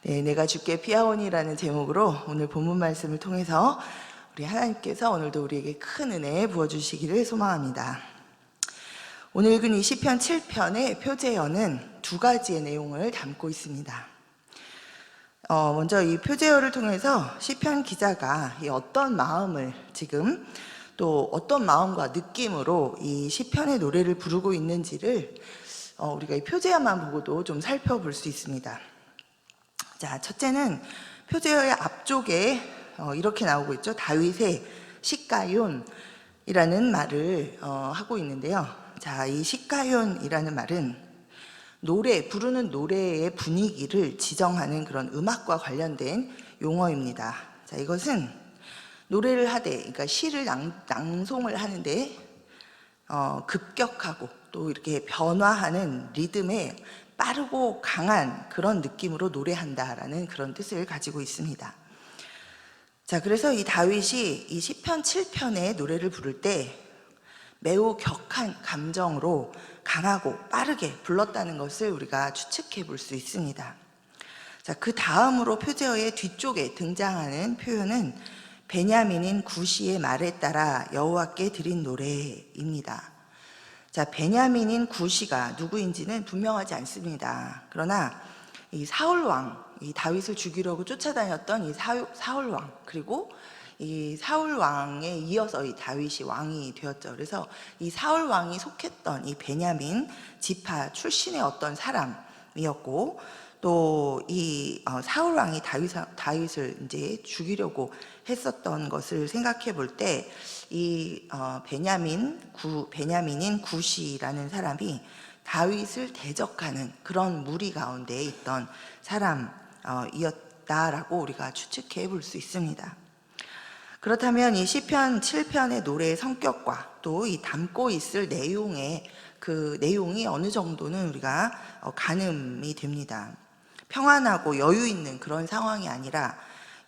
네, 내가 주께 피하오니라는 제목으로 오늘 본문 말씀을 통해서 우리 하나님께서 오늘도 우리에게 큰 은혜 부어주시기를 소망합니다. 오늘 읽은 이 시편 7편의 표제어는 두 가지의 내용을 담고 있습니다. 먼저 이 표제어를 통해서 시편 기자가 어떤 마음을 지금 또 어떤 마음과 느낌으로 이 시편의 노래를 부르고 있는지를 우리가 이 표제어만 보고도 좀 살펴볼 수 있습니다. 자, 첫째는 표제어의 앞쪽에 이렇게 나오고 있죠. 다윗의 시가욘이라는 말을 하고 있는데요. 자, 이 시가욘이라는 말은 부르는 노래의 분위기를 지정하는 그런 음악과 관련된 용어입니다. 자, 이것은 노래를 하되, 그러니까 시를 낭송을 하는데 급격하고 또 이렇게 변화하는 리듬에 빠르고 강한 그런 느낌으로 노래한다라는 그런 뜻을 가지고 있습니다. 자, 그래서 이 다윗이 이 시편 7편의 노래를 부를 때 매우 격한 감정으로 강하고 빠르게 불렀다는 것을 우리가 추측해 볼 수 있습니다. 자, 그 다음으로 표제어의 뒤쪽에 등장하는 표현은 베냐민인 구시의 말에 따라 여호와께 드린 노래입니다. 자, 베냐민인 구시가 누구인지는 분명하지 않습니다. 그러나 이 사울왕, 이 다윗을 죽이려고 쫓아다녔던 이 사울왕, 그리고 이 사울왕에 이어서 이 다윗이 왕이 되었죠. 그래서 이 사울왕이 속했던 이 베냐민 지파 출신의 어떤 사람이었고, 또 이 사울왕이 다윗을 이제 죽이려고 했었던 것을 생각해 볼 때 이 베냐민인 구시라는 사람이 다윗을 대적하는 그런 무리 가운데 있던 사람이었다라고 우리가 추측해 볼 수 있습니다. 그렇다면 이 시편 7편의 노래의 성격과 또 이 담고 있을 그 내용이 어느 정도는 우리가 가늠이 됩니다. 평안하고 여유 있는 그런 상황이 아니라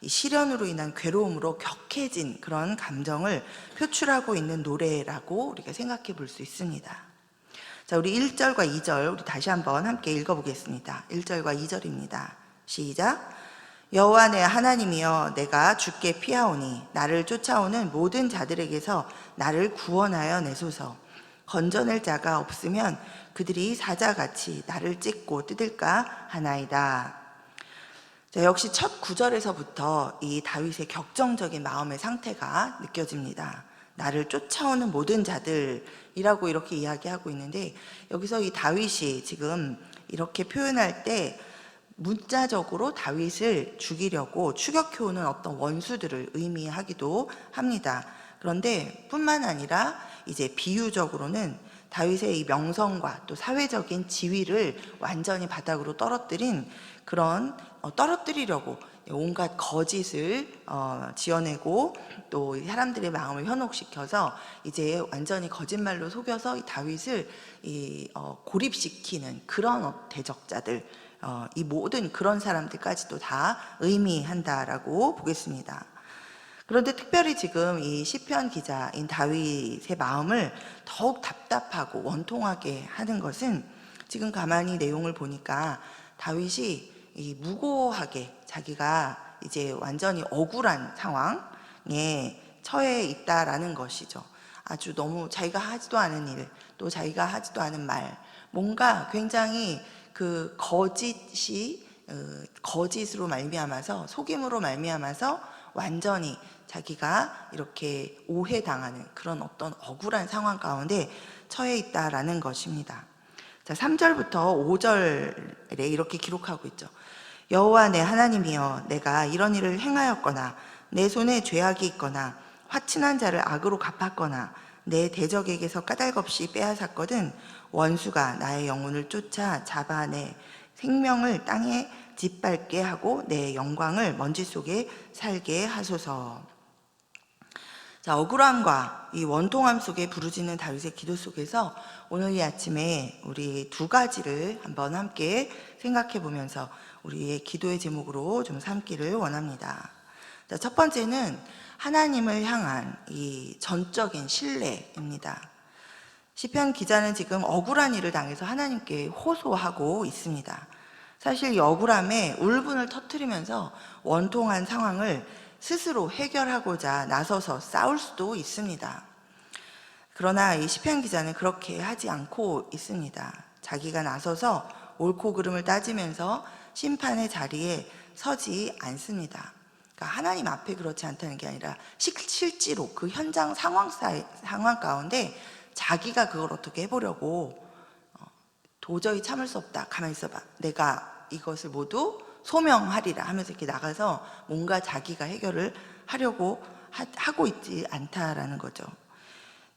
이 시련으로 인한 괴로움으로 격해진 그런 감정을 표출하고 있는 노래라고 우리가 생각해 볼 수 있습니다. 자, 우리 1절과 2절 우리 다시 한번 함께 읽어보겠습니다. 1절과 2절입니다. 시작. 여호와 내 하나님이여, 내가 주께 피하오니 나를 쫓아오는 모든 자들에게서 나를 구원하여 내소서. 건져낼 자가 없으면 그들이 사자같이 나를 찢고 뜯을까 하나이다. 자, 역시 첫 구절에서부터 이 다윗의 격정적인 마음의 상태가 느껴집니다. 나를 쫓아오는 모든 자들이라고 이렇게 이야기하고 있는데, 여기서 이 다윗이 지금 이렇게 표현할 때 문자적으로 다윗을 죽이려고 추격해오는 어떤 원수들을 의미하기도 합니다. 그런데 뿐만 아니라 이제 비유적으로는 다윗의 이 명성과 또 사회적인 지위를 완전히 바닥으로 떨어뜨리려고 온갖 거짓을 지어내고 또 사람들의 마음을 현혹시켜서 이제 완전히 거짓말로 속여서 이 다윗을 고립시키는 그런 대적자들, 이 모든 그런 사람들까지도 다 의미한다라고 보겠습니다. 그런데 특별히 지금 이 시편 기자인 다윗의 마음을 더욱 답답하고 원통하게 하는 것은, 지금 가만히 내용을 보니까 다윗이 무고하게 자기가 이제 완전히 억울한 상황에 처해 있다라는 것이죠. 아주 너무 자기가 하지도 않은 일, 또 자기가 하지도 않은 말, 뭔가 굉장히 그 거짓으로 말미암아서, 속임으로 말미암아서 완전히 자기가 이렇게 오해당하는 그런 어떤 억울한 상황 가운데 처해 있다라는 것입니다. 자, 3절부터 5절에 이렇게 기록하고 있죠. 여호와 내 하나님이여, 내가 이런 일을 행하였거나 내 손에 죄악이 있거나 화친한 자를 악으로 갚았거나 내 대적에게서 까닭없이 빼앗았거든 원수가 나의 영혼을 쫓아 잡아 내 생명을 땅에 짓밟게 하고 내 영광을 먼지 속에 살게 하소서. 자, 억울함과 이 원통함 속에 부르짖는 다윗의 기도 속에서 오늘 이 아침에 우리 두 가지를 한번 함께 생각해 보면서 우리의 기도의 제목으로 좀 삼기를 원합니다. 자, 첫 번째는 하나님을 향한 이 전적인 신뢰입니다. 시편 기자는 지금 억울한 일을 당해서 하나님께 호소하고 있습니다. 사실 이 억울함에 울분을 터뜨리면서 원통한 상황을 스스로 해결하고자 나서서 싸울 수도 있습니다. 그러나 이 시편 기자는 그렇게 하지 않고 있습니다. 자기가 나서서 옳고 그름을 따지면서 심판의 자리에 서지 않습니다. 그러니까 하나님 앞에 그렇지 않다는 게 아니라 실제로 그 현장 상황 가운데 자기가 그걸 어떻게 해보려고 도저히 참을 수 없다. 가만히 있어봐. 내가 이것을 모두 소명하리라 하면서 이렇게 나가서 뭔가 자기가 해결을 하려고 하고 있지 않다라는 거죠.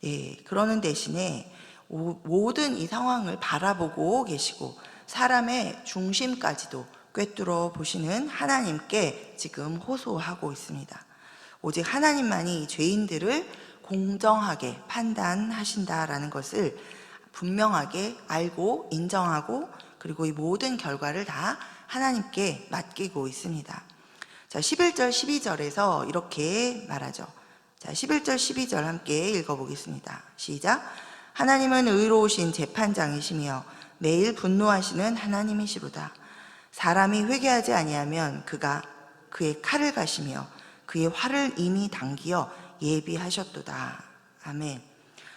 예, 그러는 대신에 모든 이 상황을 바라보고 계시고 사람의 중심까지도 꿰뚫어 보시는 하나님께 지금 호소하고 있습니다. 오직 하나님만이 죄인들을 공정하게 판단하신다라는 것을 분명하게 알고 인정하고 그리고 이 모든 결과를 다 하나님께 맡기고 있습니다. 자, 11절 12절에서 이렇게 말하죠. 자, 11절 12절 함께 읽어보겠습니다. 시작. 하나님은 의로우신 재판장이시며 매일 분노하시는 하나님이시로다. 사람이 회개하지 아니하면 그가 그의 칼을 가시며 그의 활을 이미 당기어 예비하셨도다. 아멘.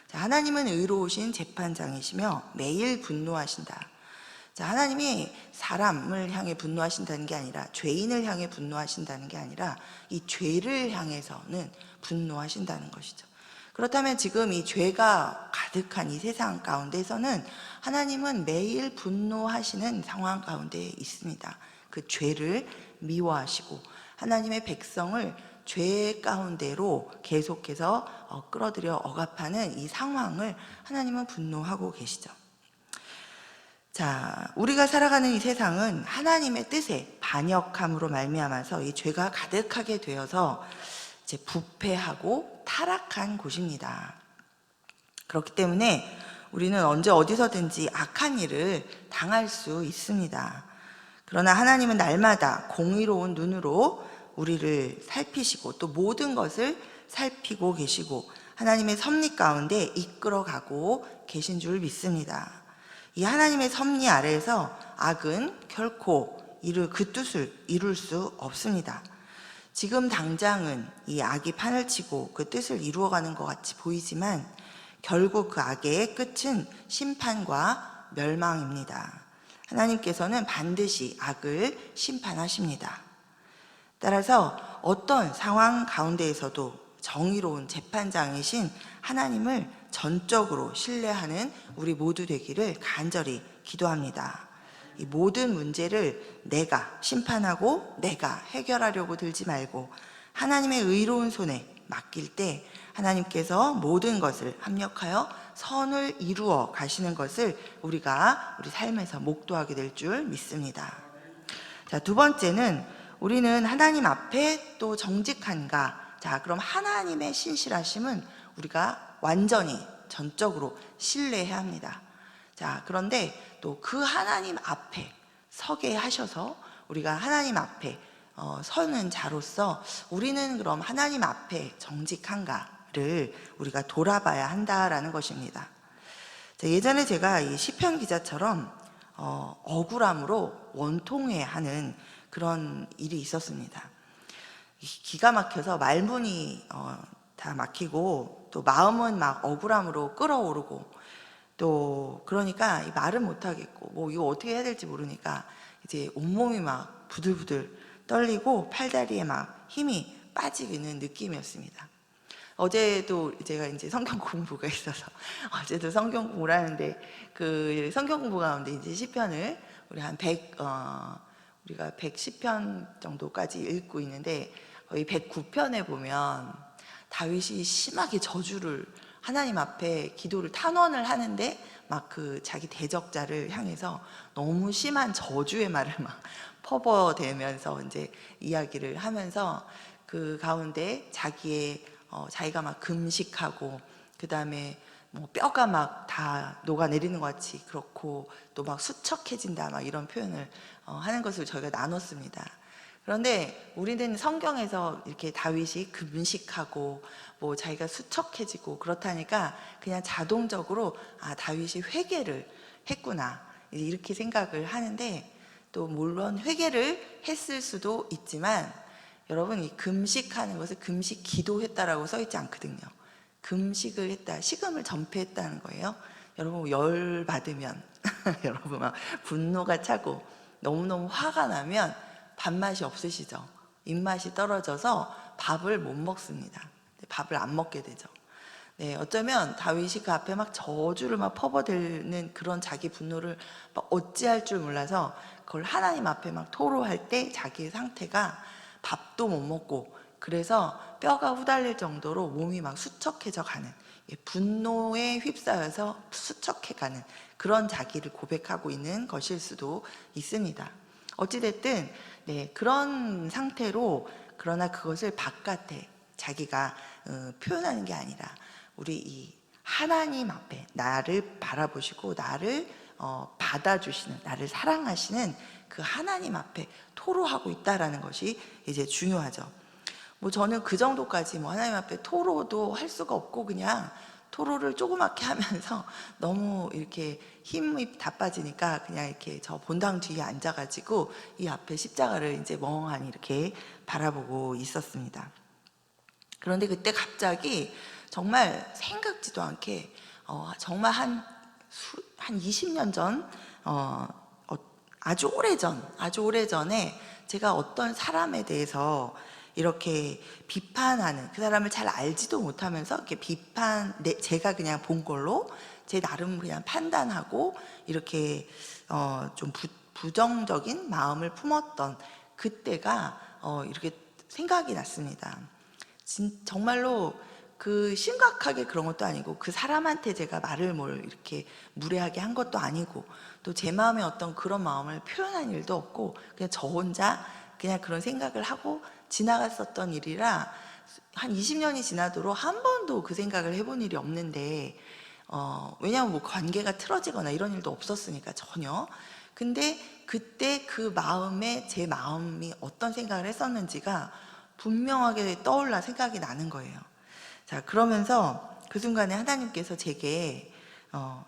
자, 하나님은 의로우신 재판장이시며 매일 분노하신다. 자, 하나님이 사람을 향해 분노하신다는 게 아니라 죄인을 향해 분노하신다는 게 아니라 이 죄를 향해서는 분노하신다는 것이죠. 그렇다면 지금 이 죄가 가득한 이 세상 가운데서는 하나님은 매일 분노하시는 상황 가운데 있습니다. 그 죄를 미워하시고 하나님의 백성을 죄 가운데로 계속해서 끌어들여 억압하는 이 상황을 하나님은 분노하고 계시죠. 자, 우리가 살아가는 이 세상은 하나님의 뜻에 반역함으로 말미암아서 이 죄가 가득하게 되어서 이제 부패하고 타락한 곳입니다. 그렇기 때문에 우리는 언제 어디서든지 악한 일을 당할 수 있습니다. 그러나 하나님은 날마다 공의로운 눈으로 우리를 살피시고 또 모든 것을 살피고 계시고 하나님의 섭리 가운데 이끌어가고 계신 줄 믿습니다. 이 하나님의 섭리 아래에서 악은 결코 그 뜻을 이룰 수 없습니다. 지금 당장은 이 악이 판을 치고 그 뜻을 이루어가는 것 같이 보이지만 결국 그 악의 끝은 심판과 멸망입니다. 하나님께서는 반드시 악을 심판하십니다. 따라서 어떤 상황 가운데에서도 정의로운 재판장이신 하나님을 전적으로 신뢰하는 우리 모두 되기를 간절히 기도합니다. 이 모든 문제를 내가 심판하고 내가 해결하려고 들지 말고 하나님의 의로운 손에 맡길 때 하나님께서 모든 것을 합력하여 선을 이루어 가시는 것을 우리가 우리 삶에서 목도하게 될 줄 믿습니다. 자, 두 번째는 우리는 하나님 앞에 또 정직한가? 자, 그럼 하나님의 신실하심은 우리가 완전히 전적으로 신뢰해야 합니다. 자, 그런데 또 그 하나님 앞에 서게 하셔서 우리가 하나님 앞에 서는 자로서 우리는 그럼 하나님 앞에 정직한가를 우리가 돌아봐야 한다라는 것입니다. 자, 예전에 제가 이 시편 기자처럼 억울함으로 원통해하는 그런 일이 있었습니다. 기가 막혀서 말문이 다 막히고 또 마음은 막 억울함으로 끓어오르고 또 그러니까 말은 못하겠고 뭐 이거 어떻게 해야 될지 모르니까 이제 온몸이 막 부들부들 떨리고 팔다리에 막 힘이 빠지는 느낌이었습니다. 어제도 제가 이제 성경 공부가 있어서 어제도 성경 공부를 하는데 그 성경 공부 가운데 이제 시편을 우리 한 110편 정도까지 읽고 있는데 거의 109편에 보면 다윗이 심하게 저주를 하나님 앞에 기도를 탄원을 하는데 막 그 자기 대적자를 향해서 너무 심한 저주의 말을 막 퍼버대면서 이제 이야기를 하면서 그 가운데 자기가 막 금식하고 그 다음에 뭐 뼈가 막 다 녹아내리는 것 같이 그렇고 또 막 수척해진다 막 이런 표현을 하는 것을 저희가 나눴습니다. 그런데 우리는 성경에서 이렇게 다윗이 금식하고 뭐 자기가 수척해지고 그렇다니까 그냥 자동적으로 다윗이 회개를 했구나 이렇게 생각을 하는데 또 물론 회개를 했을 수도 있지만 여러분, 이 금식하는 것을 금식 기도했다라고 써 있지 않거든요. 금식을 했다, 식음을 전폐했다는 거예요. 여러분, 열 받으면 여러분 막 분노가 차고 너무너무 화가 나면 밥맛이 없으시죠? 입맛이 떨어져서 밥을 못 먹습니다. 밥을 안 먹게 되죠. 네, 어쩌면 다윗이 그 앞에 막 저주를 막 퍼버대는 그런 자기 분노를 막 어찌할 줄 몰라서 그걸 하나님 앞에 막 토로할 때 자기의 상태가 밥도 못 먹고, 그래서 뼈가 후달릴 정도로 몸이 막 수척해져 가는, 분노에 휩싸여서 수척해 가는 그런 자기를 고백하고 있는 것일 수도 있습니다. 어찌됐든 네, 그런 상태로, 그러나 그것을 바깥에 자기가 표현하는 게 아니라 우리 이 하나님 앞에 나를 바라보시고 나를 받아주시는, 나를 사랑하시는 그 하나님 앞에 토로하고 있다라는 것이 이제 중요하죠. 뭐 저는 그 정도까지 뭐 하나님 앞에 토로도 할 수가 없고, 그냥 토로를 조그맣게 하면서 너무 이렇게 힘이 다 빠지니까 그냥 이렇게 저 본당 뒤에 앉아가지고 이 앞에 십자가를 이제 멍하니 이렇게 바라보고 있었습니다. 그런데 그때 갑자기 정말 생각지도 않게 정말 한 20년 전, 아주 오래전에 제가 어떤 사람에 대해서 이렇게 비판하는, 그 사람을 잘 알지도 못하면서 이렇게 제가 그냥 본 걸로 제 나름 그냥 판단하고 이렇게 좀 부정적인 마음을 품었던 그때가 이렇게 생각이 났습니다. 정말로 그 심각하게 그런 것도 아니고, 그 사람한테 제가 말을 뭘 이렇게 무례하게 한 것도 아니고, 또 제 마음에 어떤 그런 마음을 표현한 일도 없고, 그냥 저 혼자 그냥 그런 생각을 하고 지나갔었던 일이라 한 20년이 지나도록 한 번도 그 생각을 해본 일이 없는데, 왜냐하면 뭐 관계가 틀어지거나 이런 일도 없었으니까 전혀. 근데 그때 그 마음에 제 마음이 어떤 생각을 했었는지가 분명하게 떠올라 생각이 나는 거예요. 자, 그러면서 그 순간에 하나님께서 제게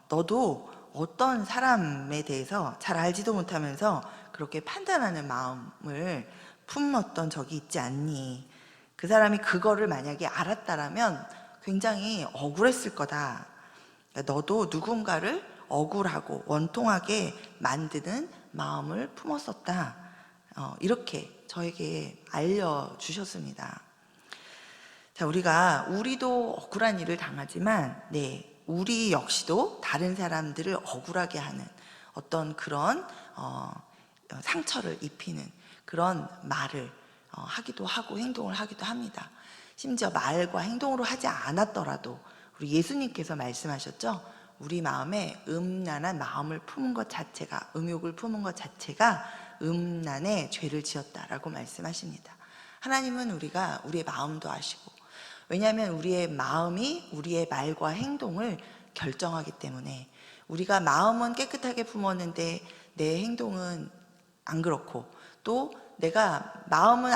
너도 어떤 사람에 대해서 잘 알지도 못하면서 그렇게 판단하는 마음을 품었던 적이 있지 않니? 그 사람이 그거를 만약에 알았다라면 굉장히 억울했을 거다. 너도 누군가를 억울하고 원통하게 만드는 마음을 품었었다. 이렇게 저에게 알려주셨습니다. 자, 우리도 억울한 일을 당하지만, 네, 우리 역시도 다른 사람들을 억울하게 하는 어떤 그런 상처를 입히는 그런 말을 하기도 하고 행동을 하기도 합니다. 심지어 말과 행동으로 하지 않았더라도 우리 예수님께서 말씀하셨죠. 우리 마음에 음란한 마음을 품은 것 자체가, 음욕을 품은 것 자체가 음란의 죄를 지었다라고 말씀하십니다. 하나님은 우리의 마음도 아시고, 왜냐하면 우리의 마음이 우리의 말과 행동을 결정하기 때문에, 우리가 마음은 깨끗하게 품었는데 내 행동은 안 그렇고, 또 내가 마음은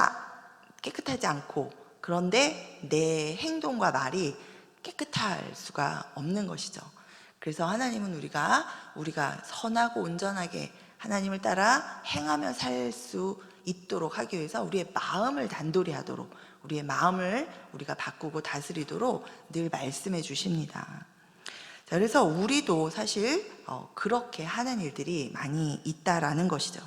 깨끗하지 않고 그런데 내 행동과 말이 깨끗할 수가 없는 것이죠. 그래서 하나님은 우리가 선하고 온전하게 하나님을 따라 행하며 살 수 있도록 하기 위해서 우리의 마음을 단돌이 하도록, 우리의 마음을 우리가 바꾸고 다스리도록 늘 말씀해 주십니다. 자, 그래서 우리도 사실 그렇게 하는 일들이 많이 있다라는 것이죠.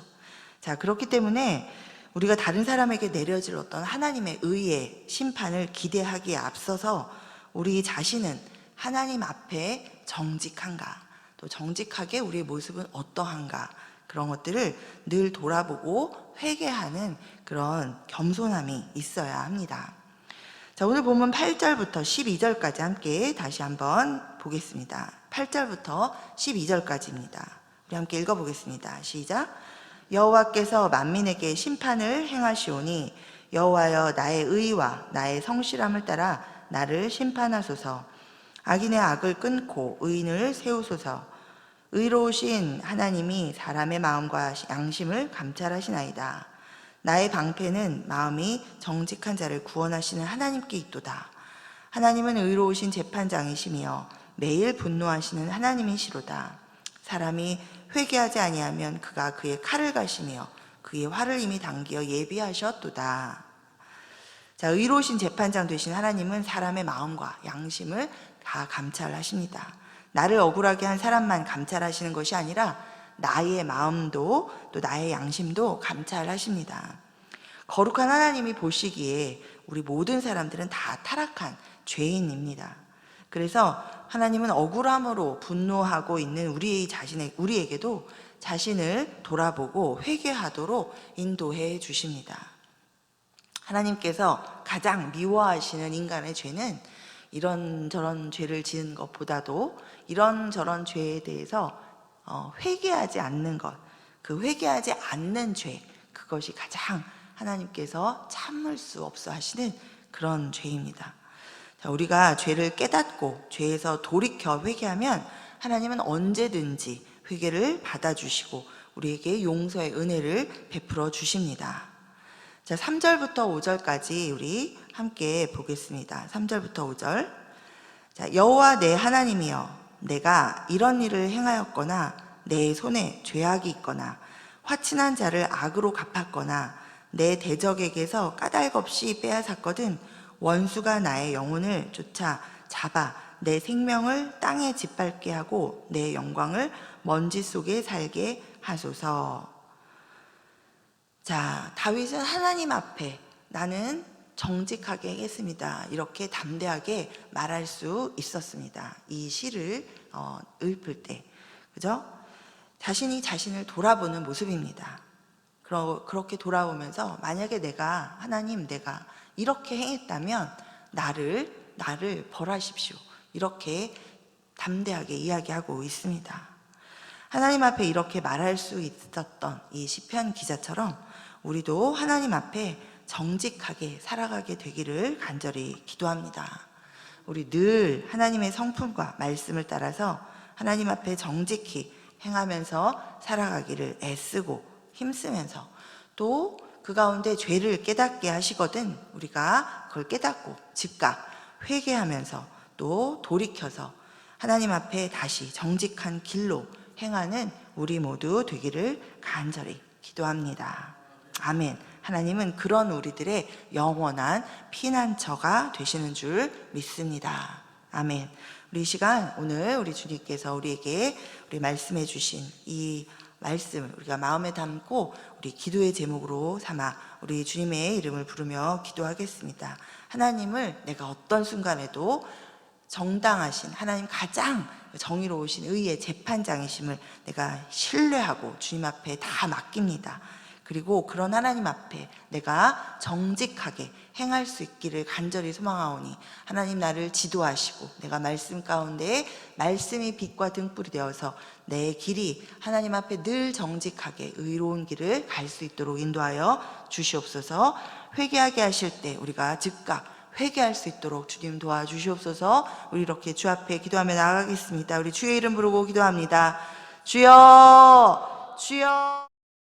자, 그렇기 때문에 우리가 다른 사람에게 내려질 어떤 하나님의 의의 심판을 기대하기에 앞서서 우리 자신은 하나님 앞에 정직한가, 또 정직하게 우리의 모습은 어떠한가, 그런 것들을 늘 돌아보고 회개하는 그런 겸손함이 있어야 합니다. 자, 오늘 본문 8절부터 12절까지 함께 다시 한번 보겠습니다. 8절부터 12절까지입니다. 우리 함께 읽어보겠습니다. 시작. 여호와께서 만민에게 심판을 행하시오니 여호와여, 나의 의와 나의 성실함을 따라 나를 심판하소서. 악인의 악을 끊고 의인을 세우소서. 의로우신 하나님이 사람의 마음과 양심을 감찰하시나이다. 나의 방패는 마음이 정직한 자를 구원하시는 하나님께 있도다. 하나님은 의로우신 재판장이시며 매일 분노하시는 하나님이시로다. 사람이 회개하지 아니하면 그가 그의 칼을 가시며 그의 활을 이미 당기어 예비하셨도다. 자, 의로우신 재판장 되신 하나님은 사람의 마음과 양심을 다 감찰하십니다. 나를 억울하게 한 사람만 감찰하시는 것이 아니라 나의 마음도 또 나의 양심도 감찰하십니다. 거룩한 하나님이 보시기에 우리 모든 사람들은 다 타락한 죄인입니다. 그래서 하나님은 억울함으로 분노하고 있는 우리에게도 자신을 돌아보고 회개하도록 인도해 주십니다. 하나님께서 가장 미워하시는 인간의 죄는 이런저런 죄를 지은 것보다도 이런저런 죄에 대해서 회개하지 않는 것, 그 회개하지 않는 죄, 그것이 가장 하나님께서 참을 수 없어 하시는 그런 죄입니다. 자, 우리가 죄를 깨닫고 죄에서 돌이켜 회개하면 하나님은 언제든지 회개를 받아주시고 우리에게 용서의 은혜를 베풀어 주십니다. 자, 3절부터 5절까지 우리 함께 보겠습니다. 3절부터 5절. 자, 여호와 내 하나님이여, 내가 이런 일을 행하였거나 내 손에 죄악이 있거나 화친한 자를 악으로 갚았거나 내 대적에게서 까닭없이 빼앗았거든 원수가 나의 영혼을 쫓아 잡아 내 생명을 땅에 짓밟게 하고 내 영광을 먼지 속에 살게 하소서. 자, 다윗은 하나님 앞에 나는 정직하게 했습니다, 이렇게 담대하게 말할 수 있었습니다. 이 시를 읊을 때, 그죠? 자신이 자신을 돌아보는 모습입니다. 그렇게 돌아보면서 만약에 하나님 내가 이렇게 행했다면 나를 벌하십시오, 이렇게 담대하게 이야기하고 있습니다. 하나님 앞에 이렇게 말할 수 있었던 이 시편 기자처럼 우리도 하나님 앞에 정직하게 살아가게 되기를 간절히 기도합니다. 우리 늘 하나님의 성품과 말씀을 따라서 하나님 앞에 정직히 행하면서 살아가기를 애쓰고 힘쓰면서 또 그 가운데 죄를 깨닫게 하시거든 우리가 그걸 깨닫고 즉각 회개하면서 또 돌이켜서 하나님 앞에 다시 정직한 길로 행하는 우리 모두 되기를 간절히 기도합니다. 아멘. 하나님은 그런 우리들의 영원한 피난처가 되시는 줄 믿습니다. 아멘. 우리 이 시간 오늘 우리 주님께서 우리에게 우리 말씀해 주신 이 말씀을 우리가 마음에 담고 우리 기도의 제목으로 삼아 우리 주님의 이름을 부르며 기도하겠습니다. 하나님을 내가 어떤 순간에도 정당하신 하나님, 가장 정의로우신 의의 재판장이심을 내가 신뢰하고 주님 앞에 다 맡깁니다. 그리고 그런 하나님 앞에 내가 정직하게 행할 수 있기를 간절히 소망하오니 하나님 나를 지도하시고 내가 말씀 가운데 말씀이 빛과 등불이 되어서 내 길이 하나님 앞에 늘 정직하게 의로운 길을 갈 수 있도록 인도하여 주시옵소서. 회개하게 하실 때 우리가 즉각 회개할 수 있도록 주님 도와주시옵소서. 우리 이렇게 주 앞에 기도하며 나아가겠습니다. 우리 주의 이름 부르고 기도합니다. 주여, 주여.